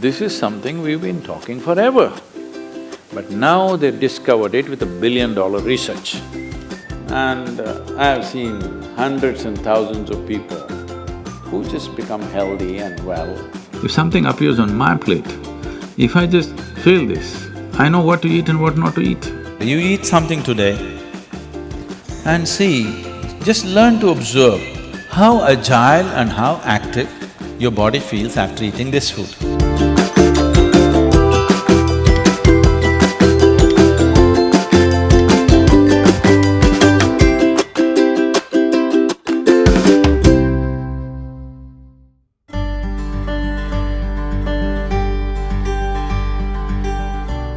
This is something we've been talking forever. But now they've discovered it with $1 billion research. And I've seen hundreds and thousands of people who just become healthy and well. If something appears on my plate, if I just feel this, I know what to eat and what not to eat. You eat something today and see, just learn to observe how agile and how active your body feels after eating this food.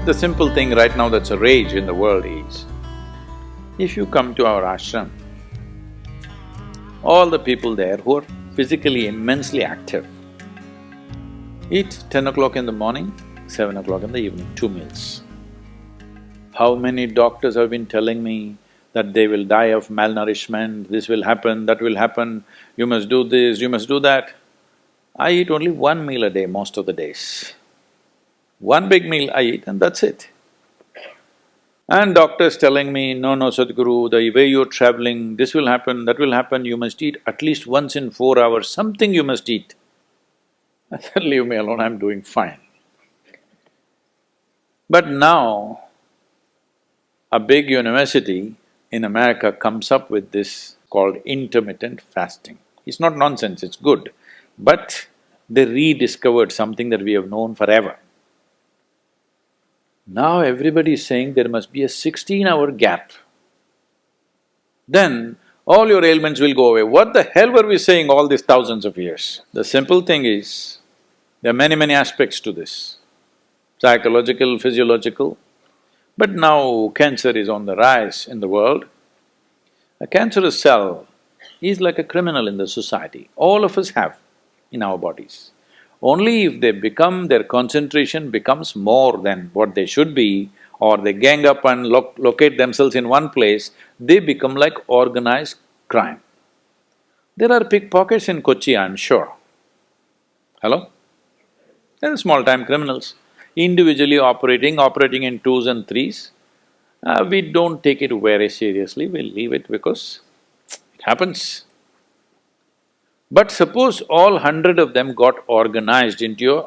The simple thing right now that's a rage in the world is, if you come to our ashram, all the people there who are physically immensely active eat 10 o'clock in the morning, 7 o'clock in the evening, 2 meals. How many doctors have been telling me that they will die of malnourishment, this will happen, that will happen, you must do this, you must do that. I eat only 1 meal a day most of the days. One big meal I eat and that's it. And doctors telling me, no, Sadhguru, the way you're traveling, this will happen, that will happen, you must eat at least once in 4 hours, something you must eat. I said, leave me alone, I'm doing fine. But now, a big university in America comes up with this called intermittent fasting. It's not nonsense, it's good. But they rediscovered something that we have known forever. Now everybody is saying there must be a 16-hour gap. Then all your ailments will go away. What the hell were we saying all these thousands of years? The simple thing is, there are many aspects to this, psychological, physiological. But now cancer is on the rise in the world. A cancerous cell is like a criminal in the society. All of us have in our bodies. Only if they become… their concentration becomes more than what they should be, or they gang up and locate themselves in one place, they become like organized crime. There are pickpockets in Kochi, I'm sure. Hello? There are small-time criminals, individually operating in twos and threes. We don't take it very seriously, we leave it because it happens. But suppose all 100 of them got organized into a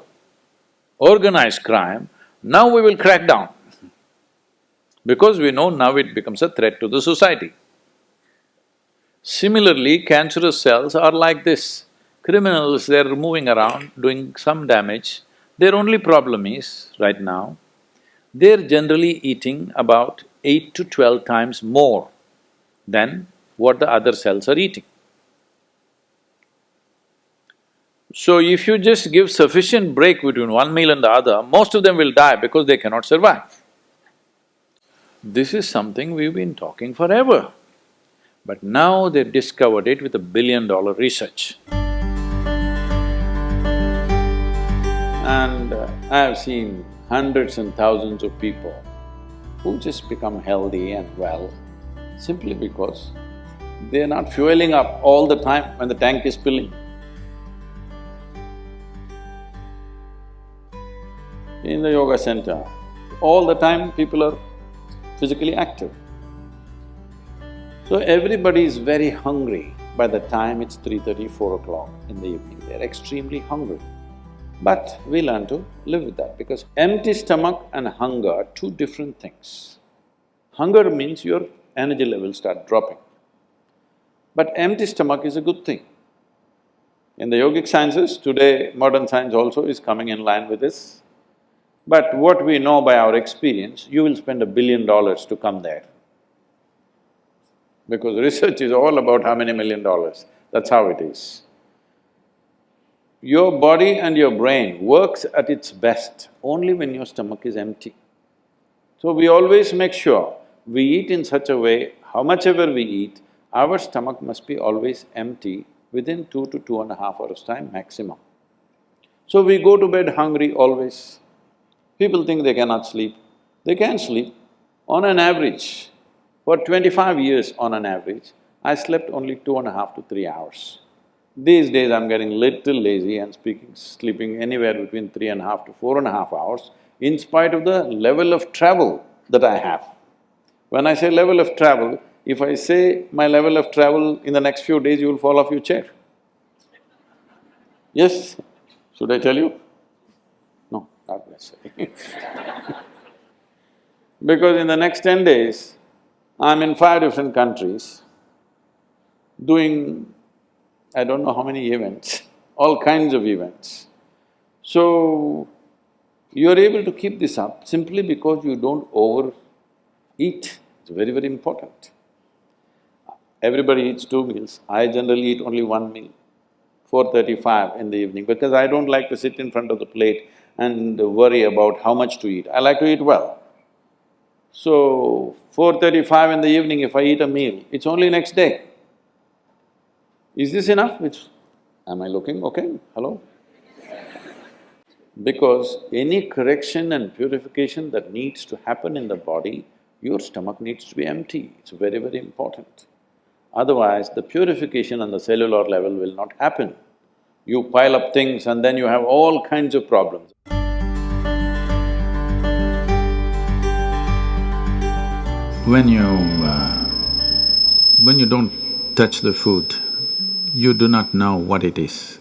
organized crime, now we will crack down. Because we know now it becomes a threat to the society. Similarly, cancerous cells are like this. Criminals, they're moving around, doing some damage. Their only problem is, right now, they're generally eating about 8 to 12 times more than what the other cells are eating. So if you just give sufficient break between one meal and the other, most of them will die because they cannot survive. This is something we've been talking forever. But now they've discovered it with $1 billion research. And I've seen hundreds and thousands of people who just become healthy and well simply because they're not fueling up all the time when the tank is filling. In the yoga center, all the time people are physically active. So everybody is very hungry by the time it's 3:30, 4 o'clock in the evening, they're extremely hungry. But we learn to live with that because empty stomach and hunger are two different things. Hunger means your energy levels start dropping. But empty stomach is a good thing. In the yogic sciences, today modern science also is coming in line with this. But what we know by our experience, you will spend $1 billion to come there. Because research is all about how many $1 million, that's how it is. Your body and your brain works at its best only when your stomach is empty. So we always make sure we eat in such a way, how much ever we eat, our stomach must be always empty within 2 to 2.5 hours' time maximum. So we go to bed hungry always. People think they cannot sleep. They can sleep. On an average, for 25 years on an average, I slept only 2.5 to 3 hours. These days I'm getting little lazy and sleeping anywhere between 3.5 to 4.5 hours in spite of the level of travel that I have. When I say level of travel, if I say my level of travel in the next few days, you will fall off your chair. Yes? Should I tell you? No, not necessarily. Because in the next 10 days, I'm in 5 different countries, doing I don't know how many events, all kinds of events. So, you're able to keep this up simply because you don't overeat. It's very, very important. Everybody eats 2 meals. I generally eat only 1 meal, 4:35 in the evening, because I don't like to sit in front of the plate and worry about how much to eat. I like to eat well. So, 4:35 in the evening, if I eat a meal, it's only next day. Is this enough? Am I looking okay? Hello? Because any correction and purification that needs to happen in the body, your stomach needs to be empty. It's very, very important. Otherwise, the purification on the cellular level will not happen. You pile up things and then you have all kinds of problems. When you don't touch the food, you do not know what it is.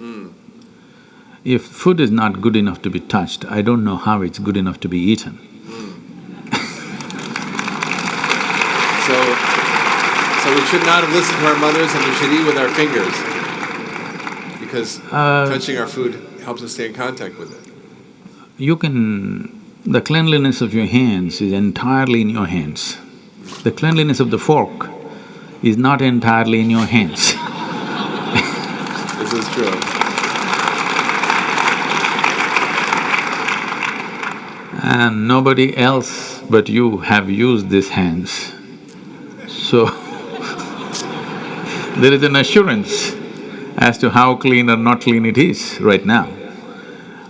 If food is not good enough to be touched, I don't know how it's good enough to be eaten. So we should not have listened to our mothers and we should eat with our fingers because touching our food helps us stay in contact with it. The cleanliness of your hands is entirely in your hands. The cleanliness of the fork is not entirely in your hands. This is true. And nobody else but you have used these hands. So, there is an assurance as to how clean or not clean it is right now.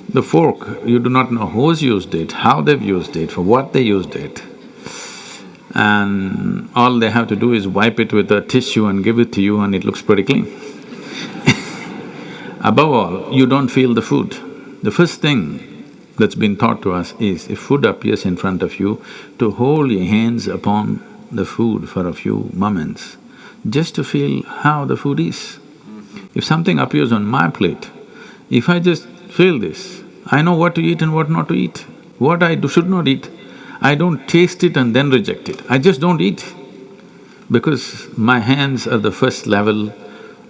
The fork, you do not know who's used it, how they've used it, for what they used it. And all they have to do is wipe it with a tissue and give it to you and it looks pretty clean. Above all, you don't feel the food. The first thing that's been taught to us is, if food appears in front of you, to hold your hands upon the food for a few moments, just to feel how the food is. If something appears on my plate, if I just feel this, I know what to eat and what not to eat. What I should not eat, I don't taste it and then reject it, I just don't eat. Because my hands are the first level,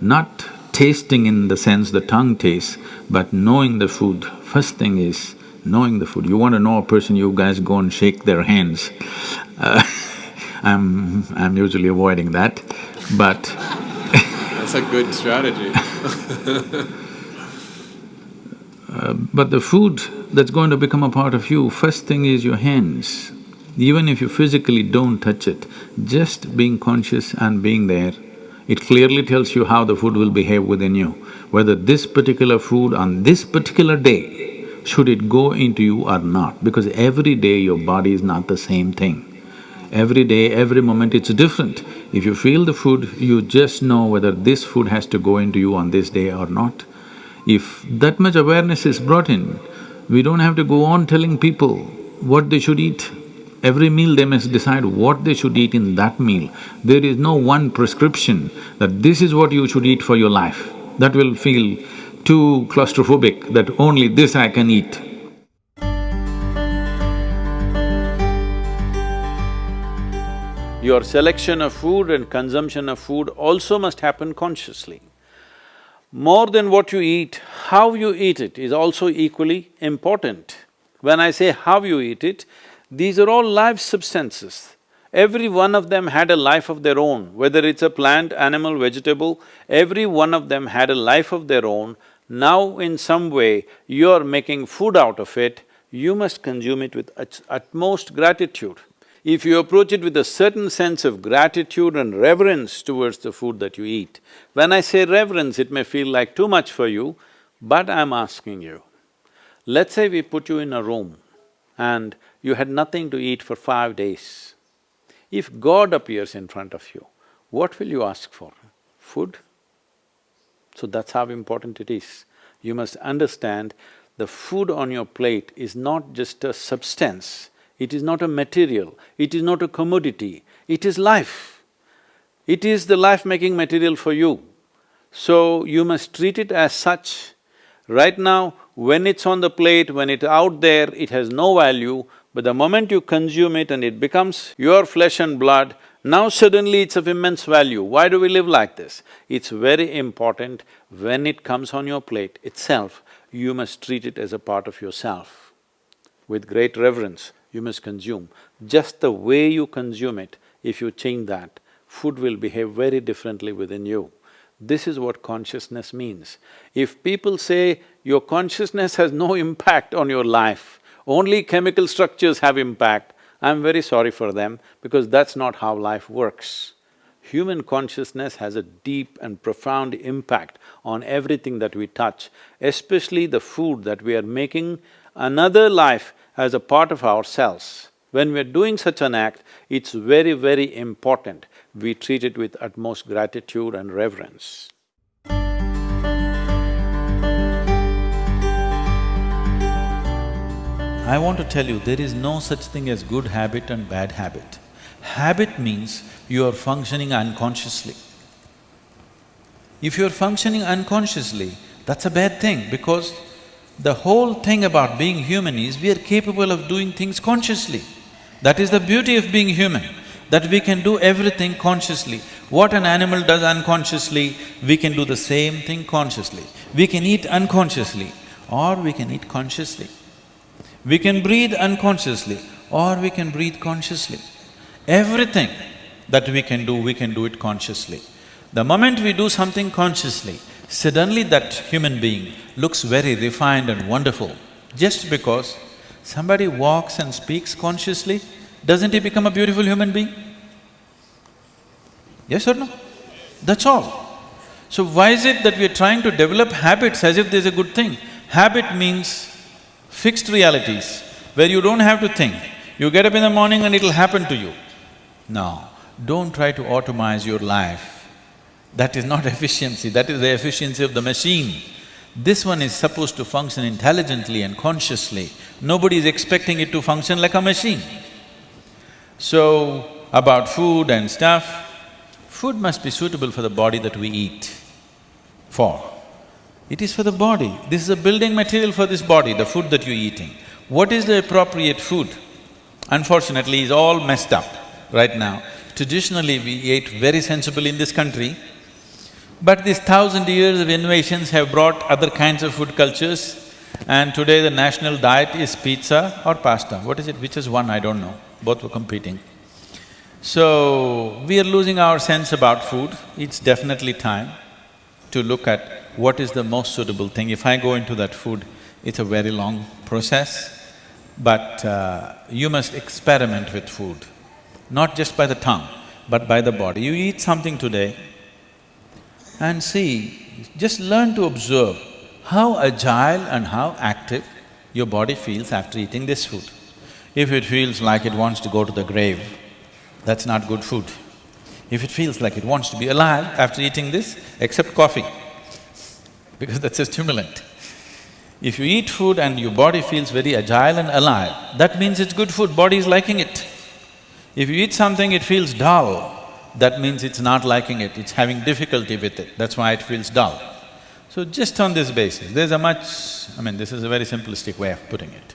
not tasting in the sense the tongue tastes, but knowing the food. First thing is knowing the food. You want to know a person, you guys go and shake their hands. I'm usually avoiding that, but That's a good strategy. But the food that's going to become a part of you, first thing is your hands. Even if you physically don't touch it, just being conscious and being there, it clearly tells you how the food will behave within you. Whether this particular food on this particular day, should it go into you or not, because every day your body is not the same thing. Every day, every moment it's different. If you feel the food, you just know whether this food has to go into you on this day or not. If that much awareness is brought in, we don't have to go on telling people what they should eat. Every meal they must decide what they should eat in that meal. There is no one prescription that this is what you should eat for your life. That will feel too claustrophobic, that only this I can eat. Your selection of food and consumption of food also must happen consciously. More than what you eat, how you eat it is also equally important. When I say how you eat it, these are all live substances. Every one of them had a life of their own, whether it's a plant, animal, vegetable, every one of them had a life of their own. Now in some way, you're making food out of it, you must consume it with utmost gratitude. If you approach it with a certain sense of gratitude and reverence towards the food that you eat, when I say reverence, it may feel like too much for you, but I'm asking you, let's say we put you in a room and you had nothing to eat for 5 days. If God appears in front of you, what will you ask for? Food? So that's how important it is. You must understand the food on your plate is not just a substance, it is not a material, it is not a commodity, it is life. It is the life-making material for you. So you must treat it as such. Right now, when it's on the plate, when it's out there, it has no value, but the moment you consume it and it becomes your flesh and blood, now suddenly it's of immense value. Why do we live like this? It's very important, when it comes on your plate itself, you must treat it as a part of yourself. With great reverence, you must consume. Just the way you consume it, if you change that, food will behave very differently within you. This is what consciousness means. If people say your consciousness has no impact on your life, only chemical structures have impact, I'm very sorry for them because that's not how life works. Human consciousness has a deep and profound impact on everything that we touch, especially the food that we are making another life as a part of ourselves. When we're doing such an act, it's very, very important we treat it with utmost gratitude and reverence. I want to tell you, there is no such thing as good habit and bad habit. Habit means you are functioning unconsciously. If you are functioning unconsciously, that's a bad thing because the whole thing about being human is we are capable of doing things consciously. That is the beauty of being human, that we can do everything consciously. What an animal does unconsciously, we can do the same thing consciously. We can eat unconsciously or we can eat consciously. We can breathe unconsciously or we can breathe consciously. Everything that we can do it consciously. The moment we do something consciously, suddenly that human being looks very refined and wonderful. Just because somebody walks and speaks consciously, doesn't he become a beautiful human being? Yes or no? That's all. So why is it that we are trying to develop habits as if there's a good thing? Habit means fixed realities, where you don't have to think. You get up in the morning and it'll happen to you. No, don't try to automize your life. That is not efficiency, that is the efficiency of the machine. This one is supposed to function intelligently and consciously. Nobody is expecting it to function like a machine. So, about food and stuff, food must be suitable for the body that we eat for. It is for the body. This is a building material for this body, the food that you're eating. What is the appropriate food? Unfortunately, is all messed up right now. Traditionally, we ate very sensibly in this country, but these 1,000 years of innovations have brought other kinds of food cultures, and today the national diet is pizza or pasta. What is it? Which is one? I don't know. Both were competing. So, we are losing our sense about food. It's definitely time to look at what is the most suitable thing. If I go into that food, it's a very long process, but you must experiment with food, not just by the tongue, but by the body. You eat something today and see, just learn to observe how agile and how active your body feels after eating this food. If it feels like it wants to go to the grave, that's not good food. If it feels like it wants to be alive after eating this, except coffee, because that's a stimulant. If you eat food and your body feels very agile and alive, that means it's good food, body is liking it. If you eat something, it feels dull, that means it's not liking it, it's having difficulty with it, that's why it feels dull. So just on this basis, there's a much… this is a very simplistic way of putting it.